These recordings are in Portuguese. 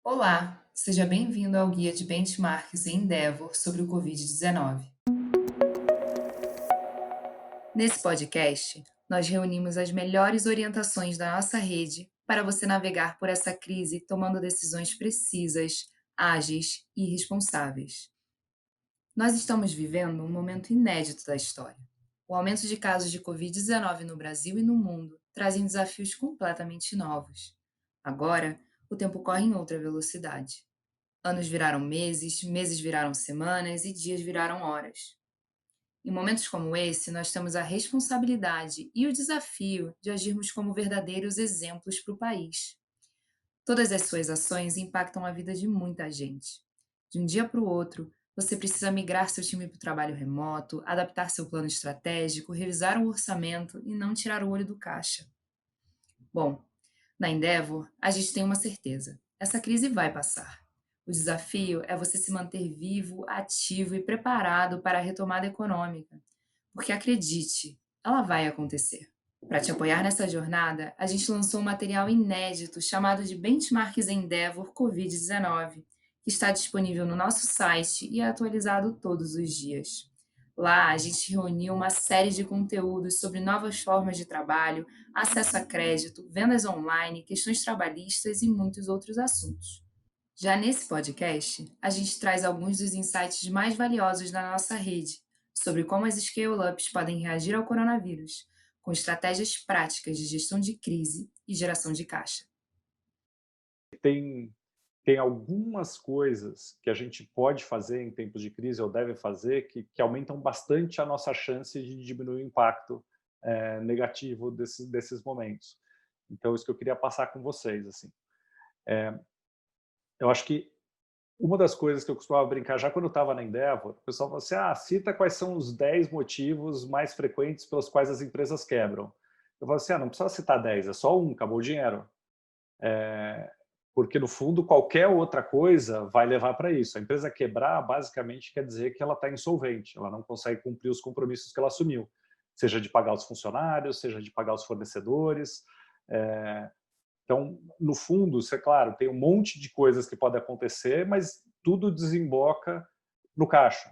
Olá, seja bem-vindo ao Guia de Benchmarks em Endeavor sobre o Covid-19. Nesse podcast, nós reunimos as melhores orientações da nossa rede para você navegar por essa crise tomando decisões precisas, ágeis e responsáveis. Nós estamos vivendo um momento inédito da história. O aumento de casos de Covid-19 no Brasil e no mundo trazem desafios completamente novos. Agora, o tempo corre em outra velocidade. Anos viraram meses, meses viraram semanas e dias viraram horas. Em momentos como esse, nós temos a responsabilidade e o desafio de agirmos como verdadeiros exemplos para o país. Todas as suas ações impactam a vida de muita gente. De um dia para o outro, você precisa migrar seu time para o trabalho remoto, adaptar seu plano estratégico, revisar o orçamento e não tirar o olho do caixa. Bom, na Endeavor, a gente tem uma certeza: essa crise vai passar. O desafio é você se manter vivo, ativo e preparado para a retomada econômica. Porque acredite, ela vai acontecer. Para te apoiar nessa jornada, a gente lançou um material inédito chamado de Benchmarks Endeavor Covid-19, que está disponível no nosso site e é atualizado todos os dias. Lá, a gente reuniu uma série de conteúdos sobre novas formas de trabalho, acesso a crédito, vendas online, questões trabalhistas e muitos outros assuntos. Já nesse podcast, a gente traz alguns dos insights mais valiosos da nossa rede sobre como as scale-ups podem reagir ao coronavírus, com estratégias práticas de gestão de crise e geração de caixa. Tem, tem algumas coisas que a gente pode fazer em tempos de crise ou deve fazer que aumentam bastante a nossa chance de diminuir o impacto negativo desses momentos. Então, isso que eu queria passar com vocês. Assim. Eu acho que uma das coisas que eu costumava brincar, já quando eu estava na Endeavor, o pessoal falou assim, cita quais são os 10 motivos mais frequentes pelos quais as empresas quebram. Eu falo assim, não precisa citar 10, é só um, acabou o dinheiro. Porque, no fundo, qualquer outra coisa vai levar para isso. A empresa quebrar, basicamente, quer dizer que ela está insolvente, ela não consegue cumprir os compromissos que ela assumiu, seja de pagar os funcionários, seja de pagar os fornecedores. Então, no fundo, isso é claro, tem um monte de coisas que podem acontecer, mas tudo desemboca no caixa.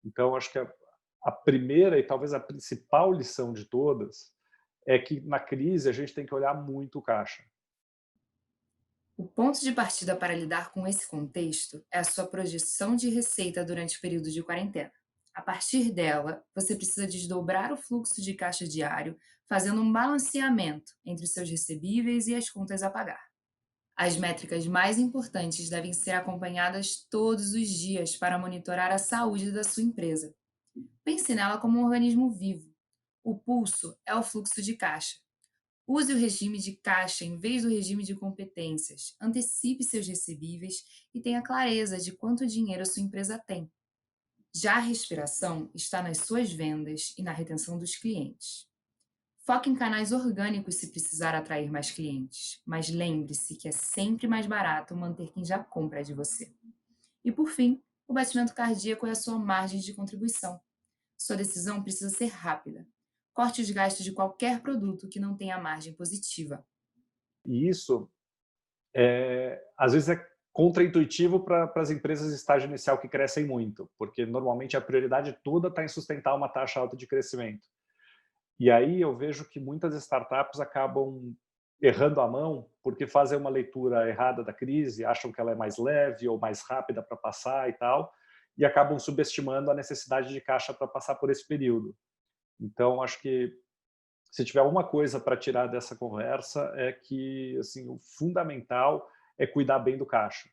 Então, acho que a primeira e talvez a principal lição de todas é que, na crise, a gente tem que olhar muito o caixa. O ponto de partida para lidar com esse contexto é a sua projeção de receita durante o período de quarentena. A partir dela, você precisa desdobrar o fluxo de caixa diário, fazendo um balanceamento entre os seus recebíveis e as contas a pagar. As métricas mais importantes devem ser acompanhadas todos os dias para monitorar a saúde da sua empresa. Pense nela como um organismo vivo. O pulso é o fluxo de caixa. Use o regime de caixa em vez do regime de competências. Antecipe seus recebíveis e tenha clareza de quanto dinheiro a sua empresa tem. Já a respiração está nas suas vendas e na retenção dos clientes. Foque em canais orgânicos se precisar atrair mais clientes, mas lembre-se que é sempre mais barato manter quem já compra de você. E por fim, o batimento cardíaco é a sua margem de contribuição. Sua decisão precisa ser rápida. Corte os gastos de qualquer produto que não tenha margem positiva. E isso, às vezes, é contraintuitivo para as empresas de estágio inicial que crescem muito, porque normalmente a prioridade toda está em sustentar uma taxa alta de crescimento. E aí eu vejo que muitas startups acabam errando a mão porque fazem uma leitura errada da crise, acham que ela é mais leve ou mais rápida para passar e tal, e acabam subestimando a necessidade de caixa para passar por esse período. Então, acho que se tiver uma coisa para tirar dessa conversa é que assim, o fundamental é cuidar bem do caixa.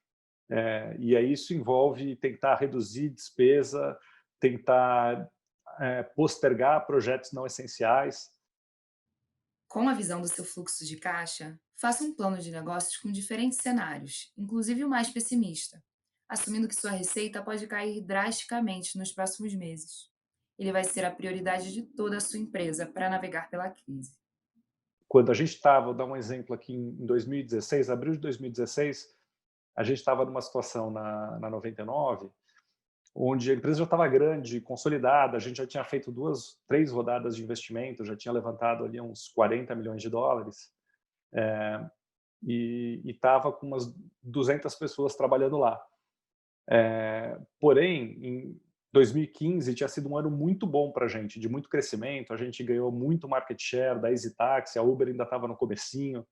E aí isso envolve tentar reduzir despesa, tentar postergar projetos não essenciais. Com a visão do seu fluxo de caixa, faça um plano de negócios com diferentes cenários, inclusive o mais pessimista, assumindo que sua receita pode cair drasticamente nos próximos meses. Ele vai ser a prioridade de toda a sua empresa para navegar pela crise. Quando a gente estava, vou dar um exemplo aqui, em 2016, abril de 2016, a gente estava numa situação na 99, onde a empresa já estava grande, consolidada, a gente já tinha feito 2, 3 rodadas de investimento, já tinha levantado ali uns 40 milhões de dólares. e estava com umas 200 pessoas trabalhando lá. Porém, em 2015 tinha sido um ano muito bom para a gente, de muito crescimento, a gente ganhou muito market share da EasyTaxi, a Uber ainda estava no comecinho,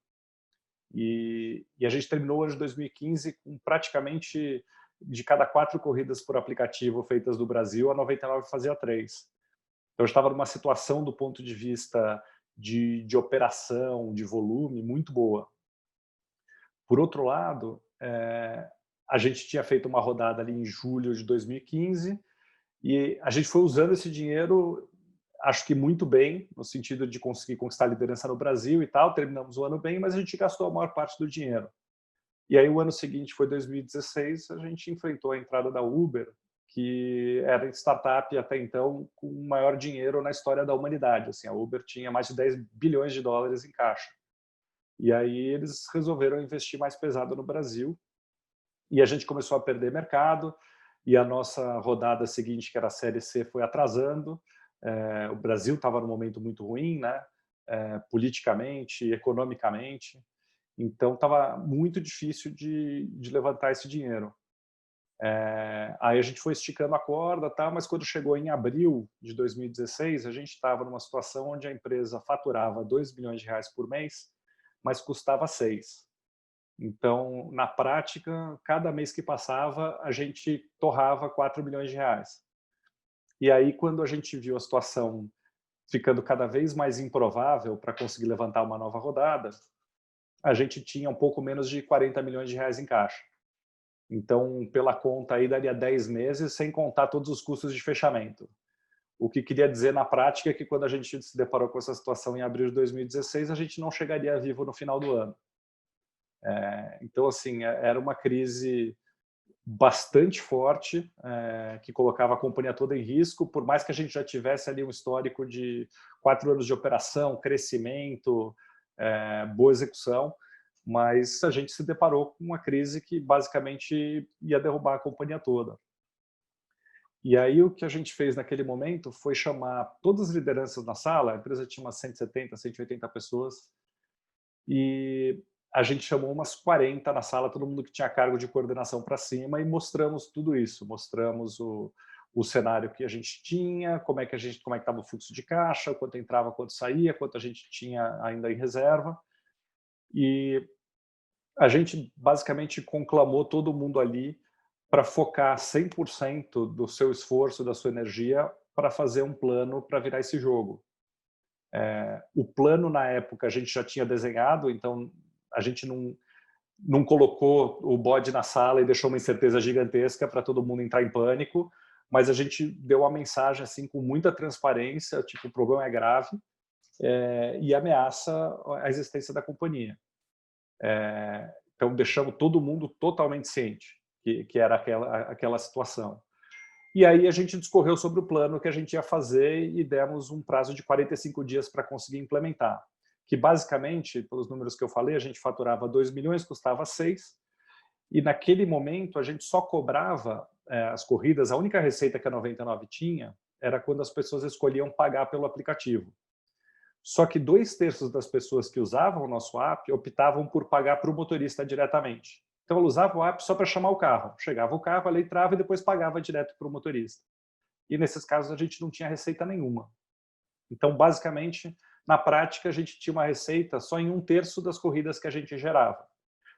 e a gente terminou o ano de 2015 com praticamente de cada 4 corridas por aplicativo feitas no Brasil, a 99 fazia 3. Então, eu estava numa situação do ponto de vista de operação, de volume, muito boa. Por outro lado, a gente tinha feito uma rodada ali em julho de 2015 e a gente foi usando esse dinheiro, acho que muito bem, no sentido de conseguir conquistar a liderança no Brasil e tal, terminamos o ano bem, mas a gente gastou a maior parte do dinheiro. E aí o ano seguinte foi 2016, a gente enfrentou a entrada da Uber, que era a startup até então com o maior dinheiro na história da humanidade. Assim, a Uber tinha mais de 10 bilhões de dólares em caixa. E aí eles resolveram investir mais pesado no Brasil e a gente começou a perder mercado e a nossa rodada seguinte, que era a Série C, foi atrasando. O Brasil estava num momento muito ruim, né? Politicamente, economicamente. Então estava muito difícil de levantar esse dinheiro. Aí a gente foi esticando a corda, tá? Mas quando chegou em abril de 2016, a gente estava numa situação onde a empresa faturava 2 bilhões de reais por mês, mas custava 6. Então, na prática, cada mês que passava, a gente torrava 4 bilhões de reais. E aí, quando a gente viu a situação ficando cada vez mais improvável para conseguir levantar uma nova rodada, a gente tinha um pouco menos de 40 milhões de reais em caixa. Então, pela conta aí, daria 10 meses, sem contar todos os custos de fechamento. O que queria dizer na prática é que quando a gente se deparou com essa situação em abril de 2016, a gente não chegaria vivo no final do ano. Então, assim, era uma crise bastante forte, que colocava a companhia toda em risco, por mais que a gente já tivesse ali um histórico de 4 anos de operação, crescimento, boa execução, mas a gente se deparou com uma crise que basicamente ia derrubar a companhia toda. E aí o que a gente fez naquele momento foi chamar todas as lideranças na sala, a empresa tinha umas 170, 180 pessoas, e a gente chamou umas 40 na sala, todo mundo que tinha cargo de coordenação para cima, e mostramos tudo isso. Mostramos o cenário que a gente tinha, como é que estava o fluxo de caixa, quanto entrava, quanto saía, quanto a gente tinha ainda em reserva. E a gente basicamente conclamou todo mundo ali para focar 100% do seu esforço, da sua energia, para fazer um plano para virar esse jogo. O plano, na época, a gente já tinha desenhado, então a gente não colocou o bode na sala e deixou uma incerteza gigantesca para todo mundo entrar em pânico, mas a gente deu uma mensagem assim com muita transparência, tipo, o problema é grave, e ameaça a existência da companhia. Então deixamos todo mundo totalmente ciente que era aquela situação. E aí a gente discorreu sobre o plano que a gente ia fazer e demos um prazo de 45 dias para conseguir implementar. Que basicamente, pelos números que eu falei, a gente faturava 2 milhões, custava 6, e naquele momento a gente só cobrava as corridas, a única receita que a 99 tinha era quando as pessoas escolhiam pagar pelo aplicativo. Só que 2/3 das pessoas que usavam o nosso app optavam por pagar para o motorista diretamente. Então, ela usava o app só para chamar o carro. Chegava o carro, ela entrava e depois pagava direto para o motorista. E nesses casos a gente não tinha receita nenhuma. Então, basicamente, na prática, a gente tinha uma receita só em 1/3 das corridas que a gente gerava.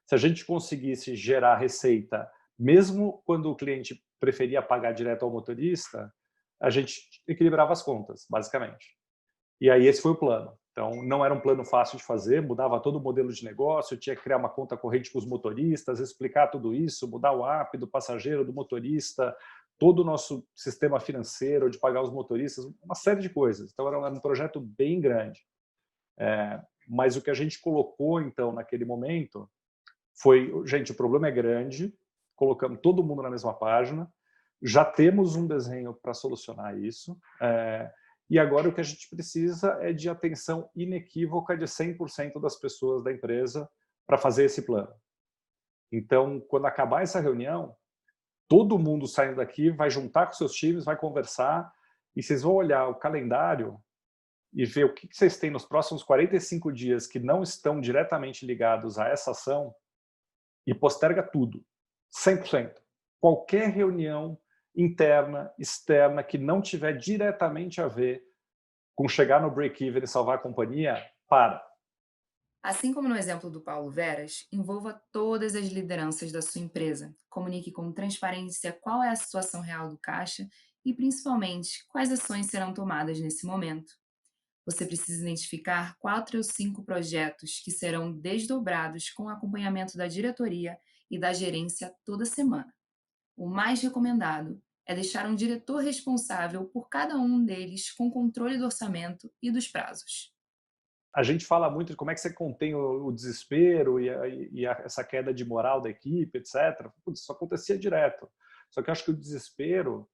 Se a gente conseguisse gerar receita, mesmo quando o cliente preferia pagar direto ao motorista, a gente equilibrava as contas, basicamente. E aí esse foi o plano. Então, não era um plano fácil de fazer, mudava todo o modelo de negócio, tinha que criar uma conta corrente com os motoristas, explicar tudo isso, mudar o app do passageiro, do motorista, todo o nosso sistema financeiro de pagar os motoristas, uma série de coisas. Então, era um projeto bem grande. Mas o que a gente colocou, então, naquele momento, foi, gente, o problema é grande, colocamos todo mundo na mesma página, já temos um desenho para solucionar isso, e agora o que a gente precisa é de atenção inequívoca de 100% das pessoas da empresa para fazer esse plano. Então, quando acabar essa reunião, todo mundo saindo daqui vai juntar com seus times, vai conversar, e vocês vão olhar o calendário e ver o que vocês têm nos próximos 45 dias que não estão diretamente ligados a essa ação e posterga tudo, 100%. Qualquer reunião interna, externa, que não tiver diretamente a ver com chegar no break-even e salvar a companhia, para. Assim como no exemplo do Paulo Veras, envolva todas as lideranças da sua empresa. Comunique com transparência qual é a situação real do caixa e, principalmente, quais ações serão tomadas nesse momento. Você precisa identificar 4 ou 5 projetos que serão desdobrados com acompanhamento da diretoria e da gerência toda semana. O mais recomendado é deixar um diretor responsável por cada um deles com controle do orçamento e dos prazos. A gente fala muito de como é que você contém o desespero essa queda de moral da equipe, etc. Putz, isso acontecia direto. Só que eu acho que o desespero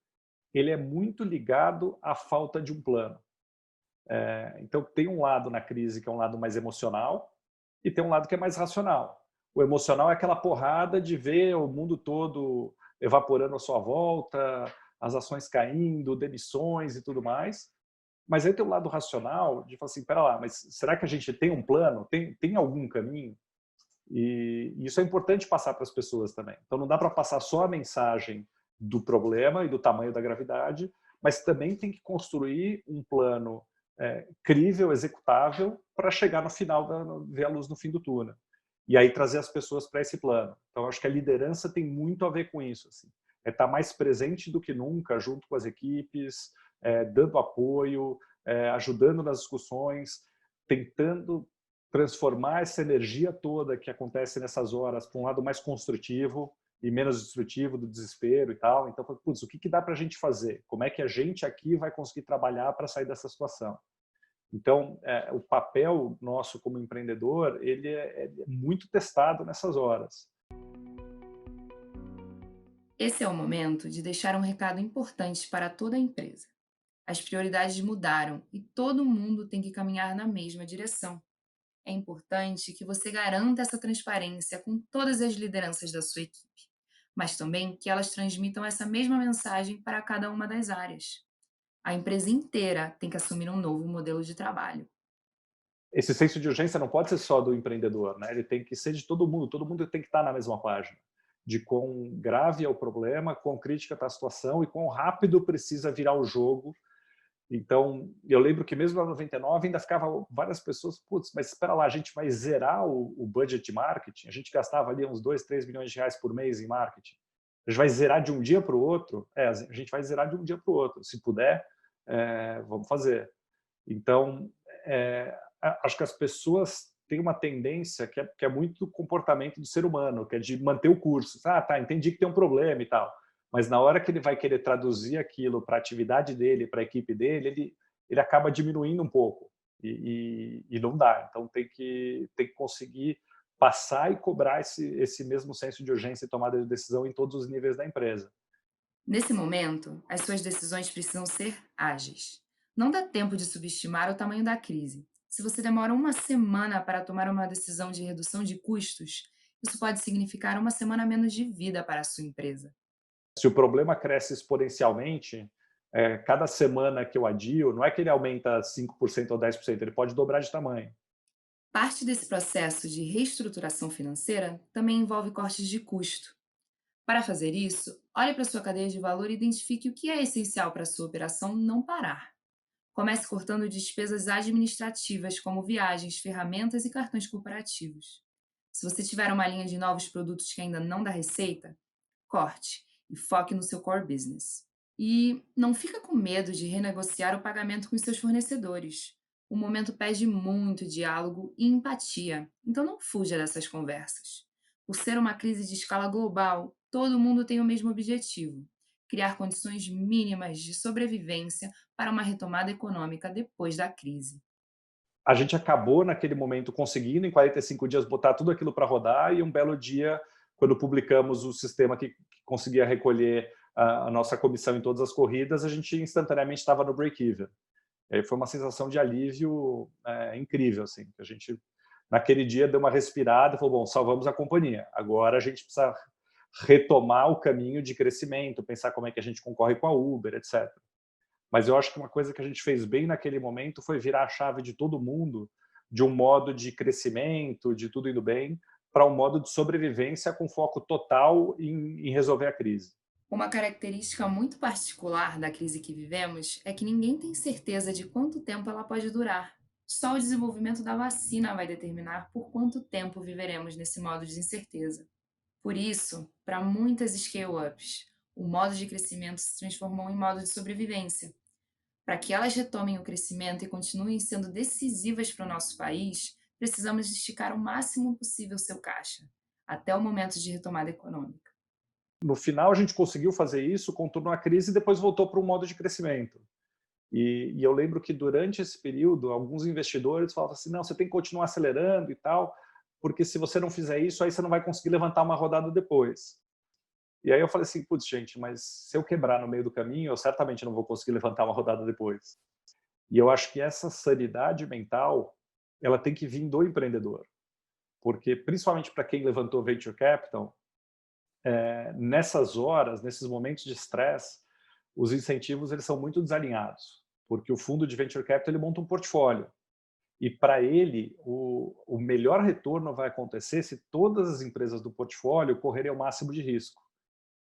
ele é muito ligado à falta de um plano. Então, tem um lado na crise que é um lado mais emocional e tem um lado que é mais racional. O emocional é aquela porrada de ver o mundo todo evaporando à sua volta, as ações caindo, demissões e tudo mais. Mas aí tem o lado racional de falar assim, pera lá, mas será que a gente tem um plano? Tem algum caminho? E isso é importante passar para as pessoas também. Então não dá para passar só a mensagem do problema e do tamanho da gravidade, mas também tem que construir um plano crível, executável, para chegar no final, ver a luz no fim do túnel. E aí trazer as pessoas para esse plano. Então acho que a liderança tem muito a ver com isso. Assim. É estar mais presente do que nunca, junto com as equipes, dando apoio, ajudando nas discussões, tentando transformar essa energia toda que acontece nessas horas para um lado mais construtivo e menos destrutivo do desespero e tal. Então, putz, o que dá para a gente fazer? Como é que a gente aqui vai conseguir trabalhar para sair dessa situação? Então, o papel nosso como empreendedor, ele é muito testado nessas horas. Esse é o momento de deixar um recado importante para toda a empresa. As prioridades mudaram e todo mundo tem que caminhar na mesma direção. É importante que você garanta essa transparência com todas as lideranças da sua equipe, mas também que elas transmitam essa mesma mensagem para cada uma das áreas. A empresa inteira tem que assumir um novo modelo de trabalho. Esse senso de urgência não pode ser só do empreendedor, né? Ele tem que ser de todo mundo tem que estar na mesma página, de quão grave é o problema, quão crítica está a situação e quão rápido precisa virar o jogo. Então, eu lembro que mesmo na 99 ainda ficava várias pessoas, putz, mas espera lá, a gente vai zerar o budget de marketing? A gente gastava ali uns 2, 3 milhões de reais por mês em marketing. A gente vai zerar de um dia para o outro? A gente vai zerar de um dia para o outro. Se puder, vamos fazer. Então, acho que as pessoas têm uma tendência que é muito do comportamento do ser humano, que é de manter o curso. Ah, tá, entendi que tem um problema e tal. Mas na hora que ele vai querer traduzir aquilo para a atividade dele, para a equipe dele, ele acaba diminuindo um pouco. E não dá. Então tem que conseguir passar e cobrar esse mesmo senso de urgência e tomada de decisão em todos os níveis da empresa. Nesse momento, as suas decisões precisam ser ágeis. Não dá tempo de subestimar o tamanho da crise. Se você demora uma semana para tomar uma decisão de redução de custos, isso pode significar uma semana menos de vida para a sua empresa. Se o problema cresce exponencialmente, cada semana que eu adio, não é que ele aumenta 5% ou 10%, ele pode dobrar de tamanho. Parte desse processo de reestruturação financeira também envolve cortes de custo. Para fazer isso, olhe para sua cadeia de valor e identifique o que é essencial para a sua operação não parar. Comece cortando despesas administrativas, como viagens, ferramentas e cartões corporativos. Se você tiver uma linha de novos produtos que ainda não dá receita, corte e foque no seu core business. E não fica com medo de renegociar o pagamento com os seus fornecedores. O momento pede muito diálogo e empatia, então não fuja dessas conversas. Por ser uma crise de escala global, todo mundo tem o mesmo objetivo: criar condições mínimas de sobrevivência para uma retomada econômica depois da crise. A gente acabou, naquele momento, conseguindo, em 45 dias, botar tudo aquilo para rodar e um belo dia, quando publicamos o sistema que conseguia recolher a nossa comissão em todas as corridas, a gente instantaneamente estava no break-even. Foi uma sensação de alívio incrível. Assim, que a gente, naquele dia, deu uma respirada e falou, bom, salvamos a companhia. Agora a gente precisa retomar o caminho de crescimento, pensar como é que a gente concorre com a Uber, etc. Mas eu acho que uma coisa que a gente fez bem naquele momento foi virar a chave de todo mundo, de um modo de crescimento, de tudo indo bem, para um modo de sobrevivência com foco total em resolver a crise. Uma característica muito particular da crise que vivemos é que ninguém tem certeza de quanto tempo ela pode durar. Só o desenvolvimento da vacina vai determinar por quanto tempo viveremos nesse modo de incerteza. Por isso, para muitas scale-ups, o modo de crescimento se transformou em modo de sobrevivência. Para que elas retomem o crescimento e continuem sendo decisivas para o nosso país, precisamos esticar o máximo possível seu caixa, até o momento de retomada econômica. No final, a gente conseguiu fazer isso, contornou a crise e depois voltou para um modo de crescimento. E eu lembro que durante esse período, alguns investidores falavam assim, não, você tem que continuar acelerando e tal, porque se você não fizer isso, aí você não vai conseguir levantar uma rodada depois. E aí eu falei assim, putz, gente, mas se eu quebrar no meio do caminho, eu certamente não vou conseguir levantar uma rodada depois. E eu acho que essa sanidade mental, ela tem que vir do empreendedor. Porque, principalmente para quem levantou venture capital, nessas horas, nesses momentos de estresse, os incentivos eles são muito desalinhados. Porque o fundo de venture capital ele monta um portfólio. E para ele, o melhor retorno vai acontecer se todas as empresas do portfólio correrem ao máximo de risco.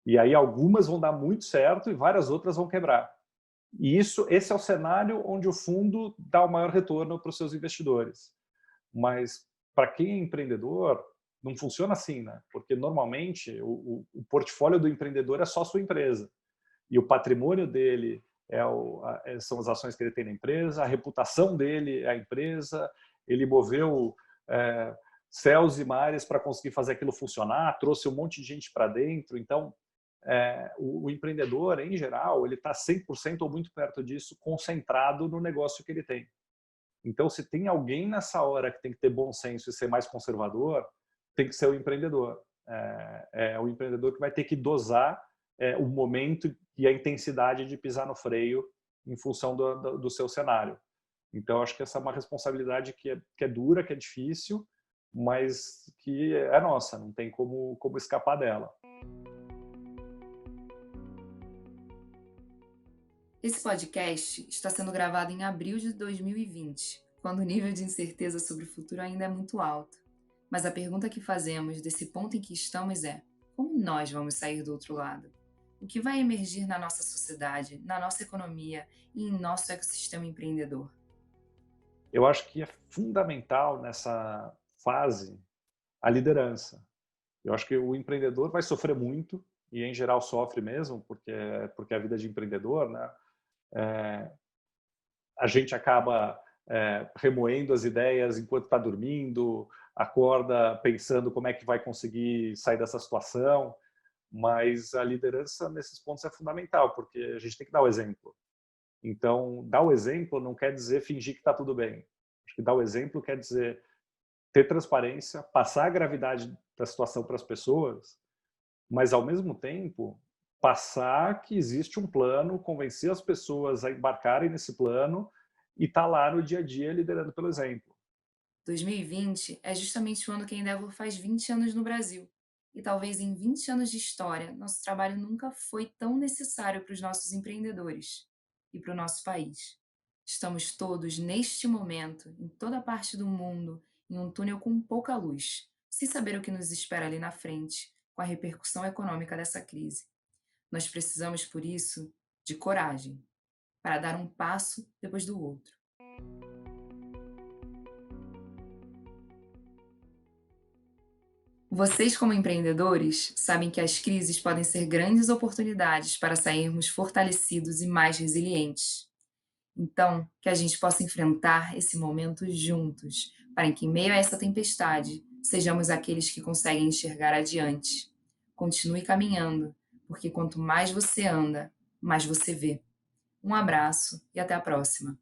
E aí algumas vão dar muito certo e várias outras vão quebrar. E esse é o cenário onde o fundo dá o maior retorno para os seus investidores. Mas para quem é empreendedor, não funciona assim, né? Porque normalmente o portfólio do empreendedor é só a sua empresa. E o patrimônio dele são as ações que ele tem na empresa, a reputação dele é a empresa, ele moveu céus e mares para conseguir fazer aquilo funcionar, trouxe um monte de gente para dentro. Então, o empreendedor, em geral, ele está 100% ou muito perto disso, concentrado no negócio que ele tem. Então, se tem alguém nessa hora que tem que ter bom senso e ser mais conservador, tem que ser o empreendedor. É o empreendedor que vai ter que dosar o momento e a intensidade de pisar no freio em função do seu cenário. Então, acho que essa é uma responsabilidade que é dura, que é difícil, mas que é nossa, não tem como escapar dela. Esse podcast está sendo gravado em abril de 2020, quando o nível de incerteza sobre o futuro ainda é muito alto. Mas a pergunta que fazemos desse ponto em que estamos é: como nós vamos sair do outro lado? O que vai emergir na nossa sociedade, na nossa economia e em nosso ecossistema empreendedor? Eu acho que é fundamental nessa fase a liderança. Eu acho que o empreendedor vai sofrer muito, e em geral sofre mesmo, porque a vida de empreendedor, né? A gente acaba remoendo as ideias enquanto está dormindo, acorda pensando como é que vai conseguir sair dessa situação, mas a liderança nesses pontos é fundamental, porque a gente tem que dar o exemplo. Então, dar o exemplo não quer dizer fingir que está tudo bem. Acho que dar o exemplo quer dizer ter transparência, passar a gravidade da situação para as pessoas, mas, ao mesmo tempo, passar que existe um plano, convencer as pessoas a embarcarem nesse plano e estar lá no dia a dia liderando pelo exemplo. 2020 é justamente o ano que a Endeavor faz 20 anos no Brasil. E talvez em 20 anos de história, nosso trabalho nunca foi tão necessário para os nossos empreendedores e para o nosso país. Estamos todos, neste momento, em toda parte do mundo, em um túnel com pouca luz, sem saber o que nos espera ali na frente, com a repercussão econômica dessa crise. Nós precisamos, por isso, de coragem, para dar um passo depois do outro. Vocês, como empreendedores, sabem que as crises podem ser grandes oportunidades para sairmos fortalecidos e mais resilientes. Então, que a gente possa enfrentar esse momento juntos, para que, em meio a essa tempestade, sejamos aqueles que conseguem enxergar adiante. Continue caminhando, porque quanto mais você anda, mais você vê. Um abraço e até a próxima!